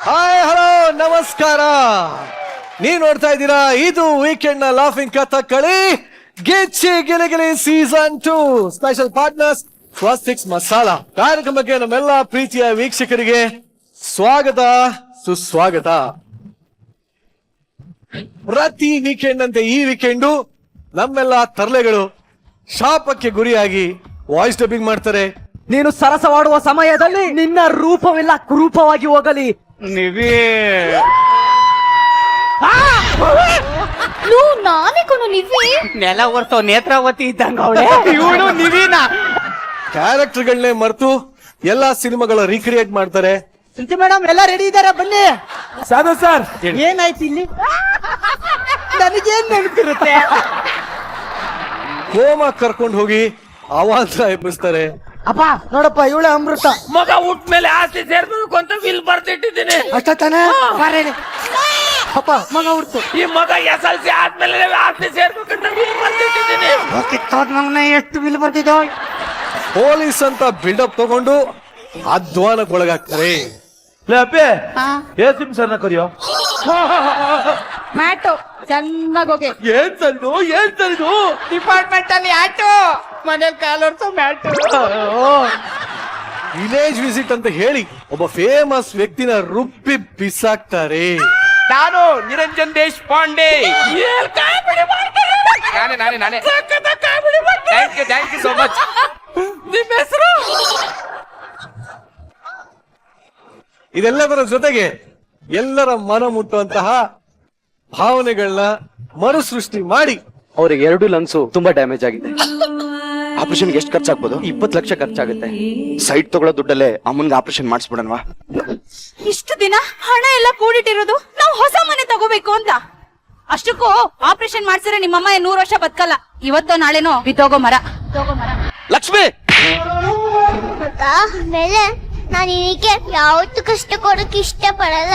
Hi hello ನಮಸ್ಕಾರ. ನೀವ್ ನೋಡ್ತಾ ಇದ್ದೀರಾ ಇದು ವೀಕೆಂಡ್ ನ ಲಾಫಿಂಗ್ ಕಥಕಳಿ ಗಿಚ್ಚಿ ಗಿಲಿಗಿಲಿ ಸೀಸನ್ 2 ಸ್ಪೆಷಲ್ ಪಾರ್ಟ್ನರ್ಸ್ ಸ್ವಸ್ತಿಕ್ಸ್ ಮಸಾಲಾ ಕಾರ್ಯಕ್ರಮಕ್ಕೆ ನಮ್ಮೆಲ್ಲ ಪ್ರೀತಿಯ ವೀಕ್ಷಕರಿಗೆ ಸ್ವಾಗತ ಸುಸ್ವಾಗತ. ಪ್ರತಿ ವೀಕೆಂಡ್ ಅಂತೆ ಈ ವೀಕೆಂಡು ನಮ್ಮೆಲ್ಲ ತರ್ಲೆಗಳು ಶಾಪಕ್ಕೆ ಗುರಿಯಾಗಿ ವಾಯ್ಸ್ ಡಬ್ಬಿಂಗ್ ಮಾಡ್ತಾರೆ. ನೀನು ಸರಸವಾಡುವ ಸಮಯದಲ್ಲಿ ನಿನ್ನ ರೂಪವೆಲ್ಲ ಕುರೂಪವಾಗಿ ಹೋಗಲಿ. ನಾನೇಕೊನು ನಿವಿ ನೆಲ ಒರ್ತೋ ನೇತ್ರಾವತಿ ಇದ್ದಂಗ ಅವಳೆ ಇವಳು ನಿವಿನ ಕ್ಯಾರೆಕ್ಟರ್ಗಳನ್ನೇ ಮರೆತು ಎಲ್ಲಾ ಸಿನಿಮಾಗಳ ರೀಕ್ರಿಯೇಟ್ ಮಾಡ್ತಾರೆ. ಮೇಡಮ್ ಎಲ್ಲ ರೆಡಿ ಇದಾರೆ, ಬನ್ನಿ. ಸಾಧು ಸರ್ ಏನಾಯ್ತು ಇಲ್ಲಿ? ನನಗೇನ್ ನೆನಪಿರುತ್ತೆ? ಹೋಮ ಕರ್ಕೊಂಡು ಹೋಗಿ ಅವಾಂತರ ಎಬ್ಬಿಸ್ತಾರೆ. ಅಪ್ಪ ನೋಡಪ್ಪ, ಇವಳೆ ಅಮೃತ. ಮಗ ಊಟ ಮೇಲೆ ಆಸ್ತಿ ಸೇರ್ಬೇಕು ಅಂತ ವಿಲ್ ಬರ್ತಿಟ್ಟಿದ್ದೀನಿ. ಅಷ್ಟ ತಾನೇ? ಅಪ್ಪ ಮಗ ಹುಡ್ತು. ಈ ಮಗ SLC ಆದ್ಮೇಲೆ ಆಸ್ತಿ ಸೇರ್ಬೇಕಂತ ವಿಲ್ ಬರ್ತಿಟ್ಟಿದ್ದೀನಿ. ಮಗನ ಎಷ್ಟು ಬಿಲ್ ಬರ್ತಿದ್ದೋ. ಪೊಲೀಸ್ ಅಂತ ಬಿಲ್ಡಪ್ ತಗೊಂಡು ಅಧ್ವಾನಕ್ಕೊಳಗಾಗ್ತಾರೆ. ಸರ್ನ ಕರಿಯೋ ಮ್ಯಾಟು ಚೆನ್ನಾಗಿ ಹೋಗಿ. ಏನ್ ತಂದು ಡಿಪಾರ್ಟ್ಮೆಂಟ್ ಅಲ್ಲಿ ಆಟೋ, ಮನೇಲಿ ಕಾಲೋರ್ಸೋ ಮ್ಯಾಟು. ವಿಲೇಜ್ ವಿಸಿಟ್ ಅಂತ ಹೇಳಿ ಒಬ್ಬ ಫೇಮಸ್ ವ್ಯಕ್ತಿನ ರುಬ್ಬಿ ಬಿಸಾಕ್ತಾರೆ. ನಾನು ನಿರಂಜನ್ ದೇಶ್ ಪಾಂಡೆ. ನಾನೇ ಥ್ಯಾಂಕ್ ಯು ಸೋ ಮಚ್. ನಿಮ್ಮ ಹೆಸರು? ಇದೆಲ್ಲದರ ಜೊತೆಗೆ ಎಲ್ಲರ ಮನ ಮುಟ್ಟುವಂತಹ ಭಾವನೆಗಳನ್ನ ಮರುಸೃಷ್ಟಿ ಮಾಡಿ ಅವ್ರಿಗೆ 2 ಲಂಗ್ಸು ತುಂಬಾ ಡ್ಯಾಮೇಜ್ ಆಗಿದೆ. ಆಪರೇಷನ್ಗೆ ಎಷ್ಟು ಖರ್ಚಾಗ್ಬೋದು? 20 ಲಕ್ಷ ಖರ್ಚಾಗುತ್ತೆ. ಸೈಟ್ ತಗೊಳ್ಳೋ ದುಡ್ಡಲ್ಲೇ ಅಮ್ಮನ್ಗೆ ಆಪರೇಷನ್ ಮಾಡಿಸ್ಬಿಡನ್ವಾ? ಇಷ್ಟು ದಿನ ಹಣ ಎಲ್ಲ ಕೂಡಿಟ್ಟಿರೋದು ನಾವು ಹೊಸ ಮನೆ ತಗೋಬೇಕು ಅಂತ. ಅಷ್ಟಕ್ಕೂ ಆಪರೇಷನ್ ಮಾಡ್ಸಿದ್ರೆ ನಿಮ್ಮಮ್ಮ 100 ವರ್ಷ ಬದುಕಲ್ಲ. ಇವತ್ತೋ ನಾಳೆನೋ ಬಿತ್ತೋಗೋ ಮರ. ಲಕ್ಷ್ಮಿ, ಆಮೇಲೆ ನಾನು ಇದಕ್ಕೆ ಯಾವತ್ತೂ ಕಷ್ಟ ಕೊಡಕ್ಕೆ ಇಷ್ಟ ಪಡಲ್ಲ.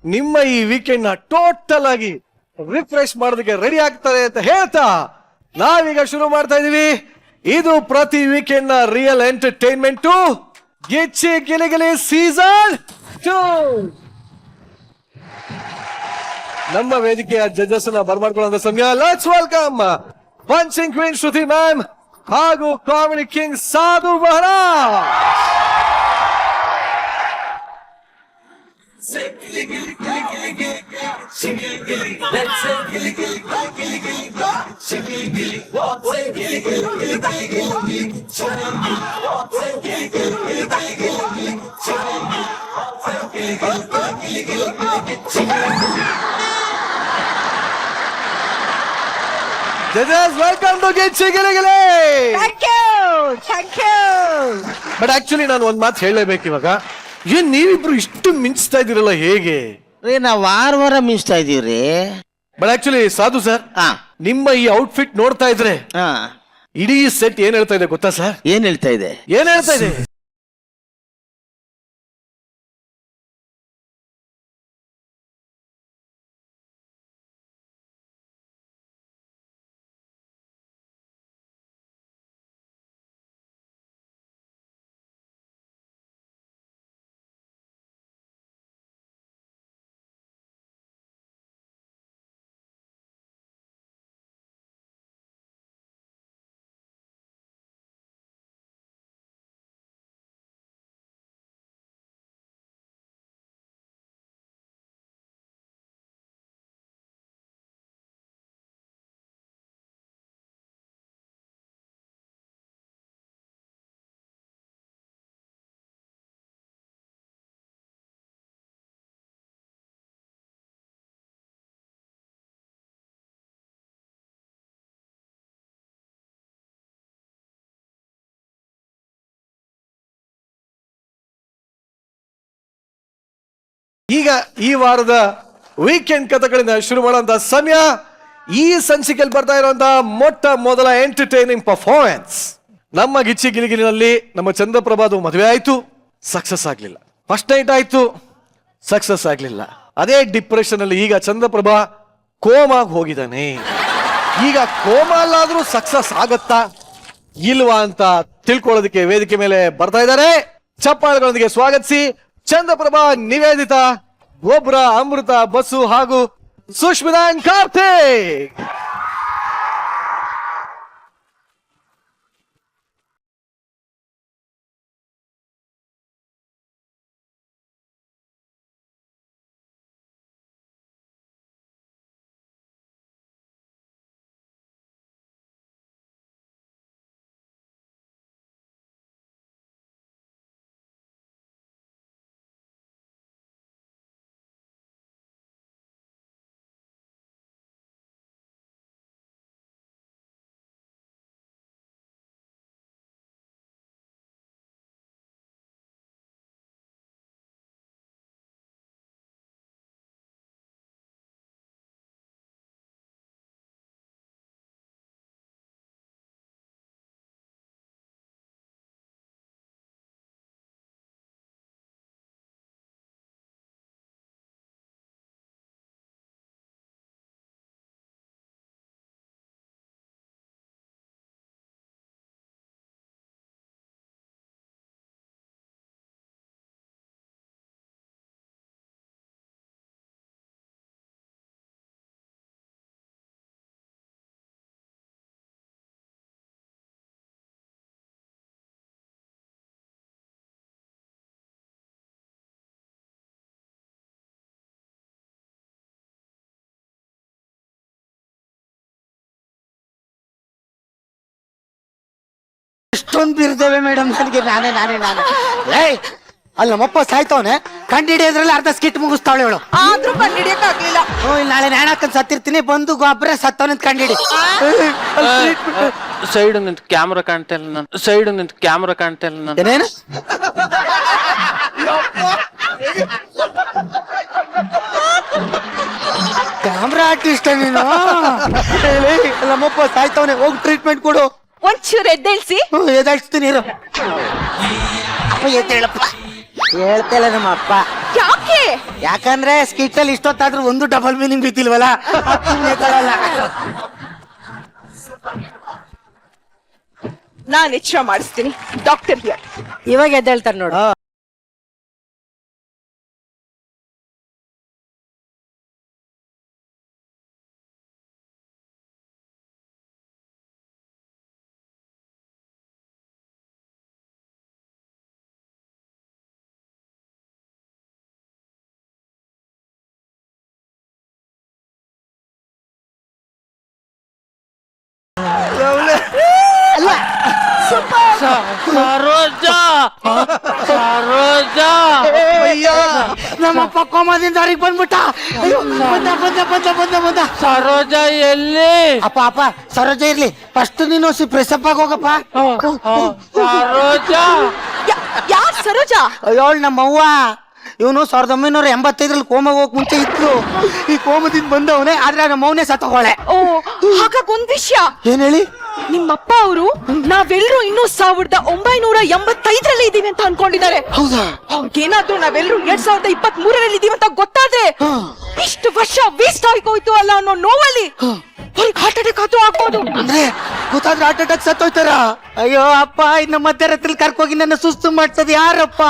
ನಿಮ್ಮ ಈ ವೀಕೆಂಡ್ ನ ಟೋಟಲ್ ಆಗಿ ರಿಫ್ರೆಶ್ ಮಾಡೋದಕ್ಕೆ ರೆಡಿ ಆಗ್ತಾರೆ ಅಂತ ಹೇಳ್ತಾ ನಾವೀಗ ಶುರು ಮಾಡ್ತಾ ಇದೀವಿ. ಇದು ಪ್ರತಿ ವೀಕೆಂಡ್ ನ ರಿಯಲ್ ಎಂಟರ್ಟೈನ್ಮೆಂಟ್ ಗಿಚ್ಚಿ ಗಿಲಿಗಿಲಿ ಸೀಸನ್ 2. ನಮ್ಮ ವೇದಿಕೆಯ ಜಡ್ಜಸ್ ನ ಬರ್ಮಾಡ್ಕೊಳ್ಳೋ ಸಮಯ. Let's welcome punching queen Shruti ma'am ಹಾಗೂ ಕಾಮಿಡಿ ಕಿಂಗ್ ಸಾಧು Maharaj. Judges, welcome to Gitchi Giligili. Thank you. But actually ನಾನು ಒಂದ್ ಮಾತು ಹೇಳಲೇಬೇಕು ಇವಾಗ. ಏನ್ ನೀವಿಬ್ರು ಇಷ್ಟು ಮಿಂಚ್ತಾ ಇದೀರಲ್ಲ, ಹೇಗೆ? ನಾವ್ ವಾರ ಮಿಂಚ್ತಾ ಇದೀವ್ರಿ. ಬಟ್ ಆಕ್ಚುಲಿ ಸಾಧು ಸರ್, ನಿಮ್ಮ ಈ ಔಟ್ಫಿಟ್ ನೋಡ್ತಾ ಇದ್ರೆ ಇಡೀ ಸೆಟ್ ಏನ್ ಹೇಳ್ತಾ ಇದೆ ಗೊತ್ತಾ ಸರ್? ಏನ್ ಹೇಳ್ತಾ ಇದೆ? ಈಗ ಈ ವಾರದ ವೀಕೆಂಡ್ ಕಥೆಗಳಿಂದ ಶುರು ಮಾಡುವಂತ ಸಮಯ. ಈ ಸಂಚಿಕೆಯಲ್ಲಿ ಬರ್ತಾ ಇರುವಂತಹ ಮೊಟ್ಟ ಮೊದಲ ಎಂಟರ್ಟೈನಿಂಗ್ ಪರ್ಫಾರ್ಮೆನ್ಸ್. ನಮ್ಮ ಗಿಚ್ಚಿ ಗಿಲಿಗಿಲಿನಲ್ಲಿ ನಮ್ಮ ಚಂದ್ರಪ್ರಭಾದು ಮದುವೆ ಆಯ್ತು, ಸಕ್ಸಸ್ ಆಗ್ಲಿಲ್ಲ. ಫಸ್ಟ್ ನೈಟ್ ಆಯ್ತು, ಸಕ್ಸಸ್ ಆಗ್ಲಿಲ್ಲ. ಅದೇ ಡಿಪ್ರೆಷನ್ ಅಲ್ಲಿ ಈಗ ಚಂದ್ರಪ್ರಭಾ ಕೋಮಾಗ್ ಹೋಗಿದ್ದಾನೆ. ಈಗ ಕೋಮಾ ಅಲ್ಲಾದ್ರೂ ಸಕ್ಸಸ್ ಆಗತ್ತಾ ಇಲ್ವಾ ಅಂತ ತಿಳ್ಕೊಳ್ಳೋದಕ್ಕೆ ವೇದಿಕೆ ಮೇಲೆ ಬರ್ತಾ ಇದ್ದಾರೆ. ಚಪ್ಪಾಳೆಗಳೊಂದಿಗೆ ಸ್ವಾಗತಿಸಿ ಚಂದ್ರಪ್ರಭಾ, ನಿವೇದಿತಾ, ಗೊಬ್ರ, ಅಮೃತ, ಬಸ್ಸು ಹಾಗೂ ಸುಷ್ಮಿತಾ ಅಂಡ್ ಕಾರ್ತಿಕ್. ಎಷ್ಟೊಂದು ಬಿರ್ದೇವೆ ಮೇಡಮ್ ನನಗೆ. ನಾನೇ ಏಯ್ ಅಲ್ಲಿ ನಮ್ಮಪ್ಪ ಸಾಯ್ತವನೆ, ಕಂಡು ಹಿಡಿಯೋದ್ರಲ್ಲಿ ಅರ್ಧ ಸ್ಕಿಟ್ ಮುಗಿಸ್ತಾವಳೆ ಅವಳು. ಆದ್ರೂ ಕಂಡಿಡಿಯಕ್ ಆಗ್ಲಿಲ್ಲ. ನಾಳೆ ನ್ಯಾಣ ಹಾಕೊಂಡ್ ಸತ್ತಿರ್ತೀನಿ, ಬಂದು ಗೊಬ್ಬರ ಸತ್ತವನ ಕಂಡಿಡಿ. ಸೈಡ್ ನಿಂತ ಕ್ಯಾಮ್ರಾ ಕಾಣ್ತಾ ಇಲ್ಲ ನಾನು. ಸೈಡ್ ನಿಂತ ಕ್ಯಾಮ್ರಾ ಕಾಣ್ತಾ ಇಲ್ಲ ನಾನು. ಏನೇನು ಕ್ಯಾಮ್ರಾ ಆರ್ಟಿಸ್ಟ್ ನೀನು? ನಮ್ಮಪ್ಪ ಸಾಯ್ತವನೆ, ಹೋಗಿ ಟ್ರೀಟ್ಮೆಂಟ್ ಕೊಡು. ಒಂಚೂರು ಎದ್ದೇಳ್ಸಿ. ಎದಾಡ್ಸ್ತೀನಿ ಇರು. ಅಪ್ಪ ಎದ್ದೇಳಪ್ಪ. ಹೇಳ್ತೇಲ್ಲ ನಮ್ಮ ಅಪ್ಪ. ಯಾಕೆ? ಯಾಕಂದ್ರೆ ಸ್ಕಿಟ್ ಅಲ್ಲಿ ಇಷ್ಟೊತ್ತಾದ್ರೂ ಒಂದು ಡಬಲ್ ಮೀನಿಂಗ್ ಬಿದ್ದಿಲ್ವಲ್ಲ. ನಾನ್ ಎಚ್ಚರ ಮಾಡಿಸ್ತೀನಿ. Doctor here. ಇವಾಗ ಎದ್ದೇಳ್ತಾರೆ ನೋಡು. ಸರೋಜಾ, ಸರೋಜಾ, ನಮ್ಮಪ್ಪ ಕೋಮಾದಿಂದ ಹೊರಗೆ ಬಂದ್ಬಿಟ್ಟ. ಅಯ್ಯೋ, ಬಂದ. ಸರೋಜಾ ಎಲ್ಲಿ? ಅಪ್ಪ ಸರೋಜ ಇರ್ಲಿ, ಫಸ್ಟ್ ನೀನು ಪ್ರೆಸಪ್ ಆಗಿ ಹೋಗಪ್ಪ. ಸರೋಜಾ ಯಾರ್ ಸರೋಜಾ? ಅಯ್ಯೋಳ್ ನಮ್ಮವ್ವ. ಇವನು 1985 ಕೋಮಾಗ ಹೋಗಕ್ ಮುಂಚೆ ಇತ್ತು. ಈ ಕೋಮದಿಂದ ಬಂದವನೇ, ಆದ್ರೆ ನಮ್ಮವನೇ ಸತ್ತೋಳೆ. ಓ, ಹಾಗಾಗಿ ಒಂದ್ ವಿಷಯ. ಏನ್ ಹೇಳಿ? ನಿಮ್ಮಪ್ಪ ಅವರು ನಾವೆಲ್ಲರೂ ಇನ್ನೂ 1985 ಇದೀವಿ ಅಂತ ಅನ್ಕೊಂಡಿದ್ದಾರೆ. ಹೌದಾ? ಅವ್ರಿಗೇನಾದ್ರೂ ನಾವೆಲ್ಲರೂ 2023 ಇದೀವಿ ಅಂತ ಗೊತ್ತಾದ್ರೆ ಇಷ್ಟು ವರ್ಷ ವೇಸ್ಟ್ ಆಗೋಯ್ತು ಅಲ್ಲ ಅನ್ನೋ ನೋವಲ್ಲಿ ಅವ್ರಿಗೆ ಹಾರ್ಟ್ ಅಟ್ಯಾಕ್ ಆದ್ರೂ ಆಗ್ಬೋದು. ಅಂದ್ರೆ ಗೊತ್ತಾದ್ರೆ ಹಾರ್ಟ್ ಅಟ್ಯಾಕ್ ಸತ್ತೋಯ್ತಾರ? ಅಯ್ಯೋ ಅಪ್ಪ, ಇನ್ನ ಮಧ್ಯರಾತ್ರಿ ಕರ್ಕೋಗಿ ನನ್ನ ಸುಸ್ತು ಮಾಡ್ತದ ಯಾರಪ್ಪ?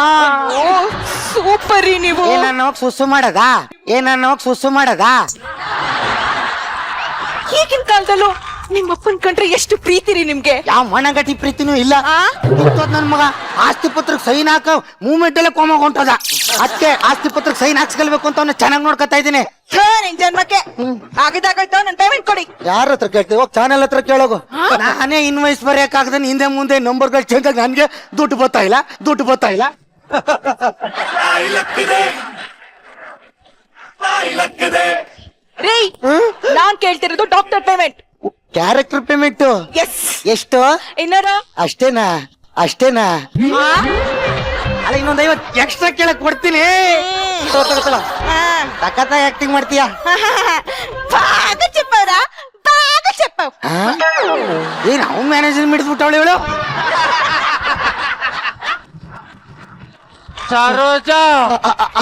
ಸೂಪರ್ ರೀ ನೀವು. ಏನನ್ನೋಗ್ ಸುಸ್ಸು ಮಾಡದ? ಈಗಿನ ಕಾಲದಲ್ಲೂ ನಿಮ್ಮಪ್ಪನ್ ಕಂಡ್ರೆ ಎಷ್ಟು ಪ್ರೀತಿ ರೀ ನಿಮ್ಗೆ. ಯಾವ ಮಣ್ಣಗಟ್ಟಿ ಪ್ರೀತಿನೂ ಇಲ್ಲ. ನನ್ ಮಗ ಆಸ್ತಿ ಪತ್ರಕ್ಕೆ ಸೈನ್ ಹಾಕ ಮೂವ್ಮೆಂಟ್ ಎಲ್ಲ ಕೋಮಾಗ ಹೊಂಟದ. ಅದಕ್ಕೆ ಆಸ್ತಿ ಪತ್ರಕ್ಕೆ ಸೈನ್ ಹಾಕ್ಸ್ಕೊಳ್ಬೇಕು ಅಂತ ಅವ್ನ ಚೆನ್ನಾಗಿ ನೋಡ್ಕೊತಾ ಇದ್ದೀನಿ. ನಿನ್ ಜನ್ಮಕ್ಕೆ ಆಗಿದಾಗೋಯ್ತು, ನನ್ ಪೇಮೆಂಟ್ ಕೊಡಿ. ಯಾರ ಹತ್ರ ಕೇಳ್ತೀವಿ? ಹೋಗ್ ಚಾನೆಲ್ ಹತ್ರ ಕೇಳೋಗು. ನಾನೇ ಇನ್ವಾಯ್ಸ್ ಬರೆಯಕ್ಕಾಗದ, ಹಿಂದೆ ಮುಂದೆ ನಂಬರ್ಗಳು ಚೇಂಜ್ ಆಗಿ ನನ್ಗೆ ದುಡ್ಡು ಬರ್ತಾ ಇಲ್ಲ. ರೀ, ನಾನ್ ಕೇಳ್ತಿರೋದು doctor payment. Character payment yes. ಎಷ್ಟು? ಇನ್ನೂರ. ಅಷ್ಟೇನಾ? ಅಲ್ಲ, ಇನ್ನೊಂದ್ 50 ಎಕ್ಸ್ಟ್ರಾ ಕೇಳಕ್ ಕೊಡ್ತೀನಿ. ಸಖತ್ತಾಗಿ ಆಕ್ಟಿಂಗ್ ಮಾಡ್ತೀಯಾ? ಏನ್ ಅವ್ನು ಮ್ಯಾನೇಜರ್ ಮಿಡಿದ್ಬಿಟ್ಟವಳು ಇವಳು. ಸರೋಜಾ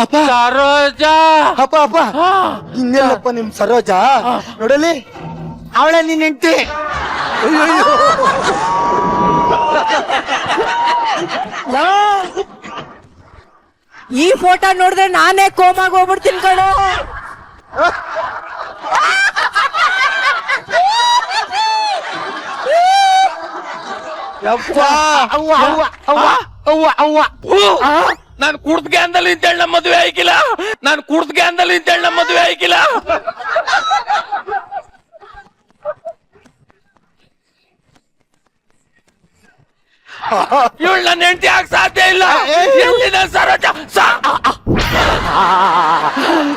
ಅಪ್ಪ ಸರೋಜಾ ಅಪ್ಪ ಅಪ್ಪ ಇನ್ನೆಲ್ಲಪ್ಪ ನಿಮ್ ಸರೋಜ ನೋಡಲಿ ಅವಳೆ ನಿನ್ ಹೆಂಡತಿ. ಈ ಫೋಟೋ ನೋಡಿದ್ರೆ ನಾನೇ ಕೋಮಾಗ ಹೋಗ್ಬಿಡ್ತೀನಿ ಕಣೋ. ಅವ್ವ ಅವ್ವ ಅವ್ವ ಅವ್ವ ಅವ್ವ ನಾನು ಕುಡ್ದ ಗ್ಯಾನ್ದಲ್ಲಿ ಇದ್ದೇಳ ನಮ್ಮ ಮದುವೆ ಆಗಿಲ್ಲ. ನಾನು ಕುಡ್ದ ಗ್ಯಾನ್ದಲ್ಲಿ ಇದ್ದೇಳ ನಮ್ಮ ಮದುವೆ ಆಗಿಲ್ಲ. ಇವಳು ನನ್ನ ಹೆಂಡತಿ ಆಗ ಸಾಧ್ಯ ಇಲ್ಲ. ಎಲ್ಲಿದೆ ಸರೋಜ?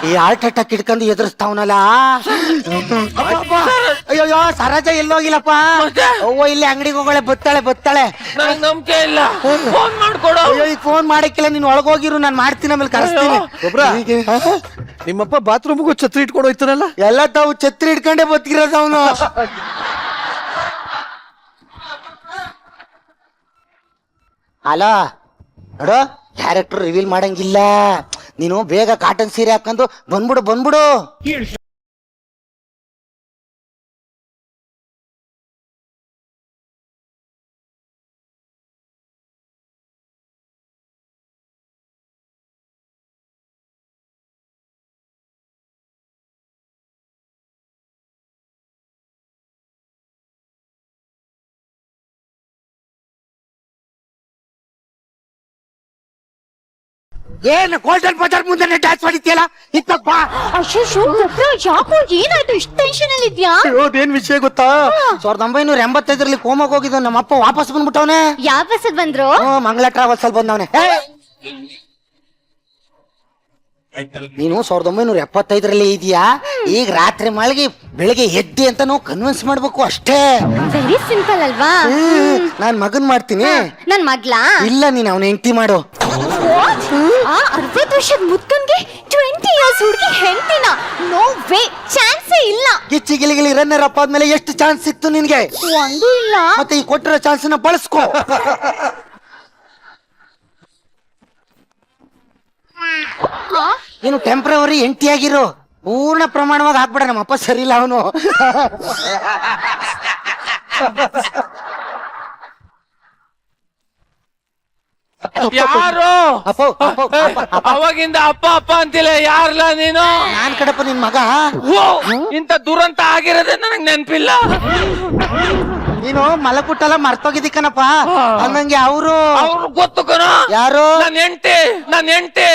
ಈ ಹಾರ್ಟ್ ಅಟ್ಯಾಕ್ ಇಟ್ಕೊಂಡು ಎದುರಿಸ್ತಾವನಲ್ಲ. ಅಯ್ಯೋ ಸರೋಜ ಎಲ್ಲೋಗಿಲ್ಲಪ್ಪ. ಅವ್ವ ಇಲ್ಲಿ ಅಂಗಡಿಗೆ ಹೋಗಳೆ ಬತ್ತಾಳೆ. ನನಗೆ ನಂಬಿಕೆ ಇಲ್ಲ. ಫೋನ್ ಮಾಡ್ಕೊಡು. ಅಯ್ಯೋ ಈಗ ಫೋನ್ ಮಾಡಕ್ಕಿಲ್ಲ, ನೀನ್ ಒಳಗೋಗಿರು, ನಾನು ಮಾಡ್ತೀನಿ, ಆಮೇಲೆ ಕರೆಸ್ತೀನಿ. ಒಬ್ರ ನಿಮ್ಮಪ್ಪ ಬಾತ್ರೂಮ್ಗೂ ಛತ್ರಿ ಇಟ್ಕೊಂಡು ಹೋಯ್ತಾನಲ್ಲ. ಎಲ್ಲ ತಾವು ಛತ್ರಿ ಇಟ್ಕೊಂಡೆ ಬದುಕಿರೋದು ಅವನು. ಅಲೋ ನೋಡು, ಕ್ಯಾರೆಕ್ಟರ್ ರಿವೀಲ್ ಮಾಡಂಗಿಲ್ಲ. ನೀನು ಬೇಗ ಕಾಟನ್ ಸೀರೆ ಹಾಕೊಂಡು ಬಂದ್ಬಿಡು. ಏನು ಗೋಲ್ಡನ್ ಬಜಾರ್ ಮುಂದೆ ಡ್ಯಾನ್ಸ್ ಮಾಡಿದ್ಯಲ್ಲ, ಇತ್ತಪ್ಪ. ಅಶೋಶು ಯಾಕೋ ಏನಾಯ್ತು ಇಷ್ಟು ಟೆನ್ಷನ್ ಅಲ್ಲಿ ಇದ್ಯಾ? ಏನ್ ವಿಷಯ ಗೊತ್ತಾ? 1985 ಕೋಮಾಗ ಹೋಗಿದ್ದ ನಮ್ಮಪ್ಪ ವಾಪಸ್ ಬಂದ್ಬಿಟ್ಟವನೆ. ಯಾವ ಬಸ್ಸಲ್ಲಿ ಬಂದ್ರು? ಮಂಗಳ ಟ್ರಾವೆಲ್ಸ್ ಅಲ್ಲಿ ಬಂದವನೆ. ನೀನು 1975 ಇದೀಯಾ, ಈಗ ರಾತ್ರಿ ಮಳಗಿ ಬೆಳಿಗ್ಗೆ ಎದ್ದಿ ಅಂತ ನಾವು ಕನ್ವಿನ್ಸ್ ಮಾಡ್ಬೇಕು ಅಷ್ಟೇ. ವೆರಿ ಸಿಂಪಲ್ ಅಲ್ವಾ? ನಾನ್ ಮಗನ್ ಮಾಡ್ತೀನಿ. ನನ್ ಮಗ್ಲಾ? ಇಲ್ಲ, ನೀನ್ ಅವನ ಹೆಂಡತಿ ಮಾಡು. 60 ವರ್ಷದ ಮುತ್ತನ್ಗೆ 20 ಇಯರ್ಸ್ ಹುಡುಗಿ ಹೆಂಡತಿನ? ನೋ ವೇ, ಚಾನ್ಸೇ ಇಲ್ಲ. ಗಿಲಿ ರನ್ನರ್ ಅಪ್ ಆದ್ಮೇಲೆ ಎಷ್ಟು ಚಾನ್ಸ್ ಸಿಕ್ತು ನಿನ್ಗೆ? ಒಂದು ಇಲ್ಲ. ಮತ್ತೆ ಈ ಕೊಟ್ಟಿರೋ ಚಾನ್ಸ್ ನ ಬಳಸ್ಕೋ. ನೀನು ಟೆಂಪ್ರವರಿ ಹೆಂಡತಿಯಾಗಿರು, ಪೂರ್ಣ ಪ್ರಮಾಣವಾಗಿ ಹಾಕ್ಬಿಡ. ನಮ್ಮಪ್ಪ ಸರಿ ಇಲ್ಲ ಅವನು. ಯಾರು? ಅಪ್ಪ ಅವಾಗಿಂದ ಅಪ್ಪ ಅಂತಿಲ್ಲ. ಯಾರಲ್ಲ ನೀನು? ನಾನ್ ಕಡಪ್ಪ ನಿನ್ ಮಗ. ಇಂತ ದುರಂತ ಆಗಿರೋದೇ ನನಗ್ ನೆನ್ಪಿಲ್ಲ. ನೀನು ಮಲಗುಟ್ಟಲ್ಲ ಮರ್ತೋಗಿದ್ದಿ ಕಣಪ್ಪ. ಹಂಗಂಗೆ ಅವರು ಗೊತ್ತು ಕಣ. ಯಾರು? ನನ್ನ ಹೆಂಡತಿ.